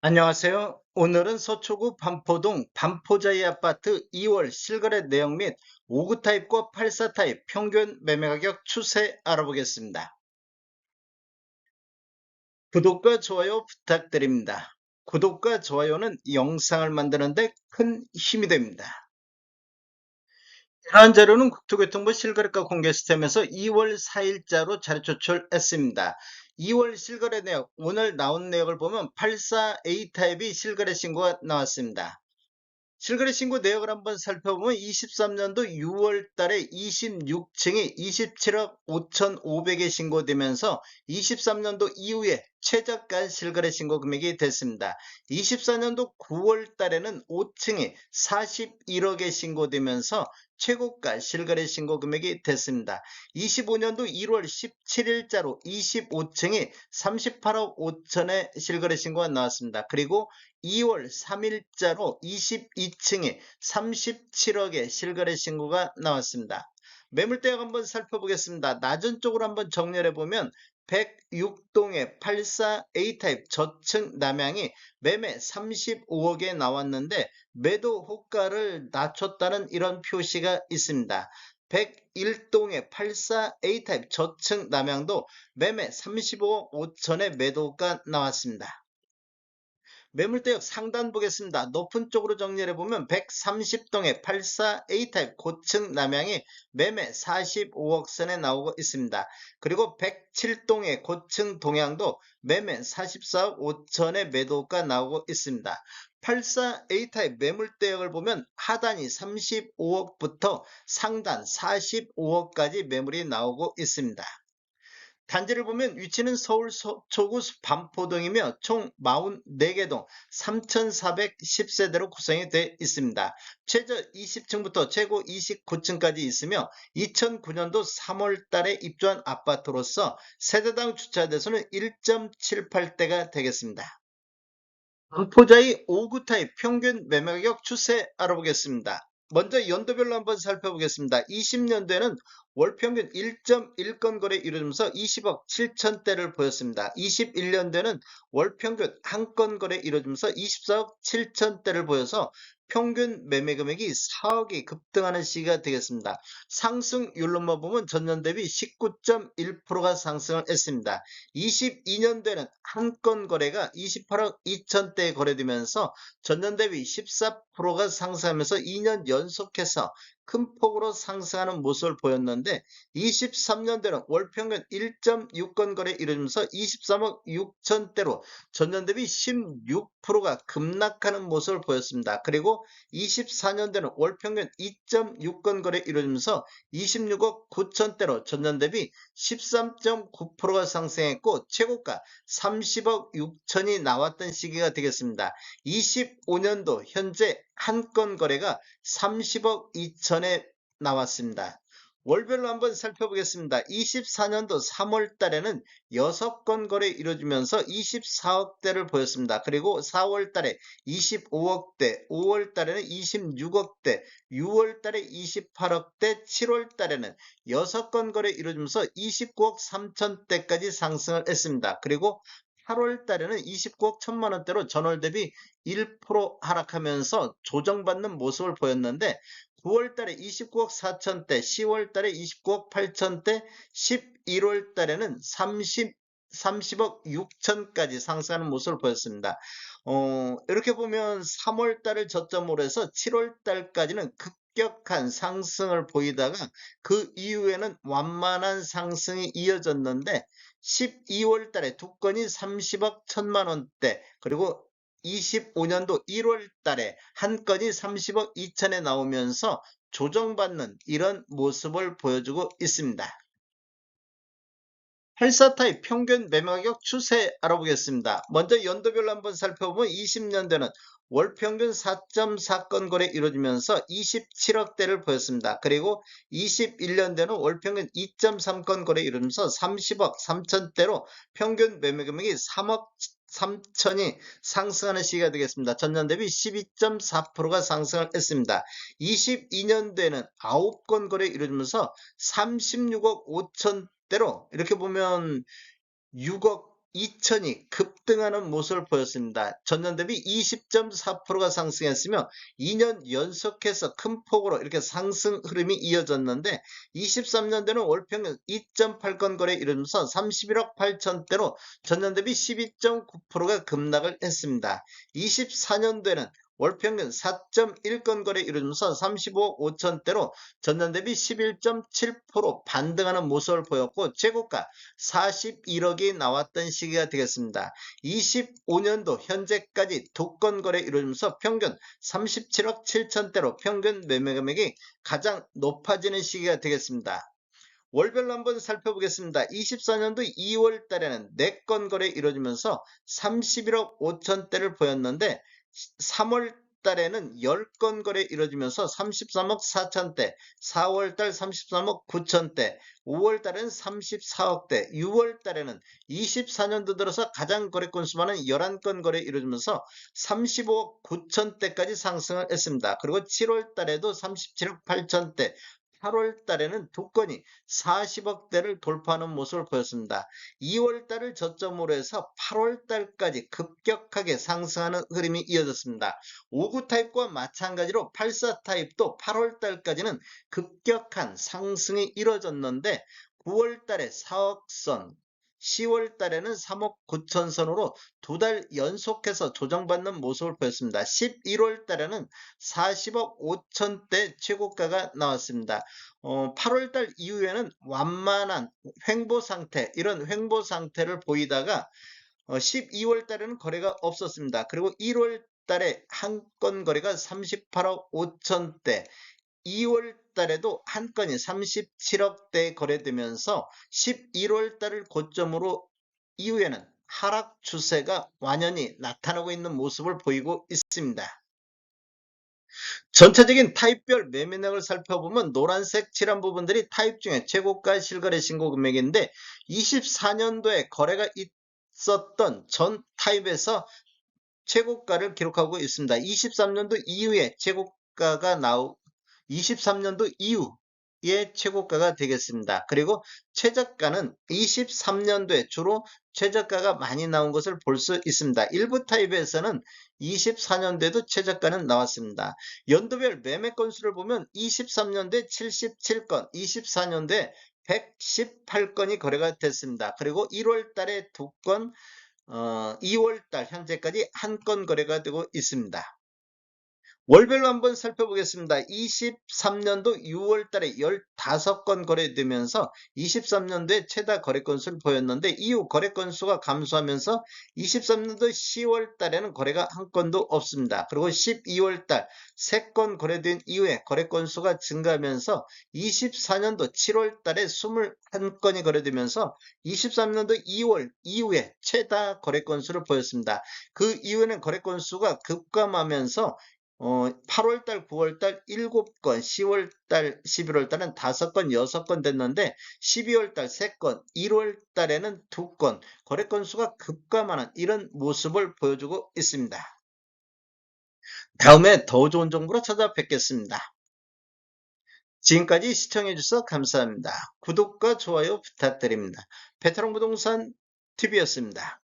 안녕하세요. 오늘은 서초구 반포동 반포자이 아파트 2월 실거래 내용 및 5구 타입과 84 타입 평균 매매 가격 추세 알아보겠습니다. 구독과 좋아요 부탁드립니다. 구독과 좋아요는 영상을 만드는데 큰 힘이 됩니다. 이러한 자료는 국토교통부 실거래가 공개 시스템에서 2월 4일자로 자료 조출했습니다. 2월 실거래 내역, 오늘 나온 내역을 보면 84A 타입이 실거래 신고가 나왔습니다. 실거래 신고 내역을 한번 살펴보면 23년도 6월 달에 26층이 27억 5,500에 신고되면서 23년도 이후에 최저가 실거래 신고 금액이 됐습니다. 24년도 9월 달에는 5층이 41억에 신고되면서 최고가 실거래 신고 금액이 됐습니다. 25년도 1월 17일자로 25층이 38억 5천에 실거래 신고가 나왔습니다. 그리고 2월 3일자로 22층에 37억의 실거래 신고가 나왔습니다. 매물대역 한번 살펴보겠습니다. 낮은 쪽으로 한번 정렬해 보면 106동의 84A 타입 저층 남향이 매매 35억에 나왔는데 매도 호가를 낮췄다는 이런 표시가 있습니다. 101동의 84A 타입 저층 남향도 매매 35억 5천에 매도가 나왔습니다. 매물대역 상단 보겠습니다. 높은 쪽으로 정리해 보면 130동의 84A 타입 고층 남향이 매매 45억 선에 나오고 있습니다. 그리고 107동의 고층 동향도 매매 44억 5천의 매도가 나오고 있습니다. 84A 타입 매물대역을 보면 하단이 35억부터 상단 45억까지 매물이 나오고 있습니다. 단지를 보면 위치는 서울 서초구 반포동이며 총 44개 동 3,410세대로 구성이 되어 있습니다. 최저 20층부터 최고 29층까지 있으며 2009년도 3월 달에 입주한 아파트로서 세대당 주차 대수는 1.78대가 되겠습니다. 반포자이 5구 타입 평균 매매가격 추세 알아보겠습니다. 먼저 연도별로 한번 살펴보겠습니다. 20년도에는 월평균 1.1건 거래 이루면서 20억 7천대를 보였습니다. 21년도에는 월평균 한 건 거래 이루어지면서 24억 7천대를 보여서 평균 매매 금액이 4억이 급등하는 시기가 되겠습니다. 상승률로만 보면 전년 대비 19.1%가 상승을 했습니다. 22년도에는 한 건 거래가 28억 2천대에 거래되면서 전년 대비 14%가 상승하면서 2년 연속해서 큰 폭으로 상승하는 모습을 보였는데 23년도에는 월평균 1.6건 거래 이루어지면서 23억 6천대로 전년 대비 16%가 급락하는 모습을 보였습니다. 그리고 24년도에는 월평균 2.6건 거래 이루어지면서 26억 9천대로 전년 대비 13.9%가 상승했고 최고가 30억 6천이 나왔던 시기가 되겠습니다. 25년도 현재 한 건 거래가 30억 2천에 나왔습니다. 월별로 한번 살펴보겠습니다. 24년도 3월 달에는 6건 거래 이루어지면서 24억대를 보였습니다. 그리고 4월 달에 25억대, 5월 달에는 26억대, 6월 달에 28억대, 7월 달에는 6건 거래 이루어지면서 29억 3천대까지 상승을 했습니다. 그리고 8월 달에는 29억 1천만 원대로 전월 대비 1% 하락하면서 조정받는 모습을 보였는데 9월 달에 29억 4천대, 10월 달에 29억 8천대, 11월 달에는 30억 6천까지 상승하는 모습을 보였습니다. 이렇게 보면 3월 달을 저점으로 해서 7월 달까지는 급격한 상승을 보이다가 그 이후에는 완만한 상승이 이어졌는데 12월 달에 두 건이 30억 1천만 원대, 그리고 25년도 1월 달에 한 건이 30억 2천에 나오면서 조정받는 이런 모습을 보여주고 있습니다. 84 타입 평균 매매가격 추세 알아보겠습니다. 먼저 연도별로 한번 살펴보면 20년도는 월평균 4.4건 거래 이루어지면서 27억대를 보였습니다. 그리고 21년도는 월평균 2.3건 거래 이루면서 30억 3천대로 평균 매매 금액이 3억 3천이 상승하는 시기가 되겠습니다. 전년 대비 12.4%가 상승을 했습니다. 22년도에는 9건 거래 이루어지면서 36억 5천 대로 이렇게 보면 6억 2천이 급등하는 모습을 보였습니다. 전년 대비 20.4%가 상승했으며 2년 연속해서 큰 폭으로 이렇게 상승 흐름이 이어졌는데 23년도는 월평균 2.8건 거래 이루면서 31억 8천대로 전년 대비 12.9%가 급락을 했습니다. 24년도에는 월평균 4.1건 거래 이루면서 35억 5천대로 전년 대비 11.7% 반등하는 모습을 보였고 최고가 41억이 나왔던 시기가 되겠습니다. 25년도 현재까지 두 건 거래 이루면서 평균 37억 7천대로 평균 매매 금액이 가장 높아지는 시기가 되겠습니다. 월별로 한번 살펴보겠습니다. 24년도 2월 달에는 4건 거래 이루어지면서 31억 5천대를 보였는데 3월 달에는 10건 거래 이루어지면서 33억 4천대, 4월 달 33억 9천대, 5월 달에는 34억대, 6월 달에는 24년도 들어서 가장 거래 건수 많은 11건 거래 이루어지면서 35억 9천대까지 상승을 했습니다. 그리고 7월 달에도 37억 8천대, 8월 달에는 두 건이 40억대를 돌파하는 모습을 보였습니다. 2월 달을 저점으로 해서 8월 달까지 급격하게 상승하는 흐름이 이어졌습니다. 59 타입과 마찬가지로 84 타입도 8월 달까지는 급격한 상승이 이뤄졌는데 9월 달에 4억 선, 10월 달에는 3억 9천 선으로 두 달 연속해서 조정받는 모습을 보였습니다. 11월 달에는 40억 5천대 최고가가 나왔습니다. 8월 달 이후에는 완만한 횡보 상태, 이런 횡보 상태를 보이다가 12월 달에는 거래가 없었습니다. 그리고 1월 달에 한 건 거래가 38억 5천대, 2월 달에도 한 건이 37억대 거래되면서 11월 달을 고점으로 이후에는 하락 추세가 완연히 나타나고 있는 모습을 보이고 있습니다. 전체적인 타입별 매매량을 살펴보면 노란색 칠한 부분들이 타입 중에 최고가 실거래 신고 금액인데 24년도에 거래가 있었던 전 타입에서 최고가를 기록하고 있습니다. 23년도 이후에 최고가가 23년도 이후의 최고가가 되겠습니다. 그리고 최저가는 23년도에 주로 최저가가 많이 나온 것을 볼 수 있습니다. 일부 타입에서는 24년도에도 최저가는 나왔습니다. 연도별 매매 건수를 보면 23년도에 77건, 24년도에 118건이 거래가 됐습니다. 그리고 1월 달에 2건, 2월 달 현재까지 한 건 거래가 되고 있습니다. 월별로 한번 살펴보겠습니다. 23년도 6월 달에 15건 거래되면서 23년도에 최다 거래 건수를 보였는데 이후 거래 건수가 감소하면서 23년도 10월 달에는 거래가 한 건도 없습니다. 그리고 12월 달 3건 거래된 이후에 거래 건수가 증가하면서 24년도 7월 달에 21건이 거래되면서 23년도 2월 이후에 최다 거래 건수를 보였습니다. 그 이후에는 거래 건수가 급감하면서 8월달, 9월달 7건, 10월달, 11월달은 5건, 6건 됐는데 12월달 3건, 1월달에는 2건, 거래 건수가 급감하는 이런 모습을 보여주고 있습니다. 다음에 더 좋은 정보로 찾아뵙겠습니다. 지금까지 시청해주셔서 감사합니다. 구독과 좋아요 부탁드립니다. 베테랑 부동산 TV였습니다.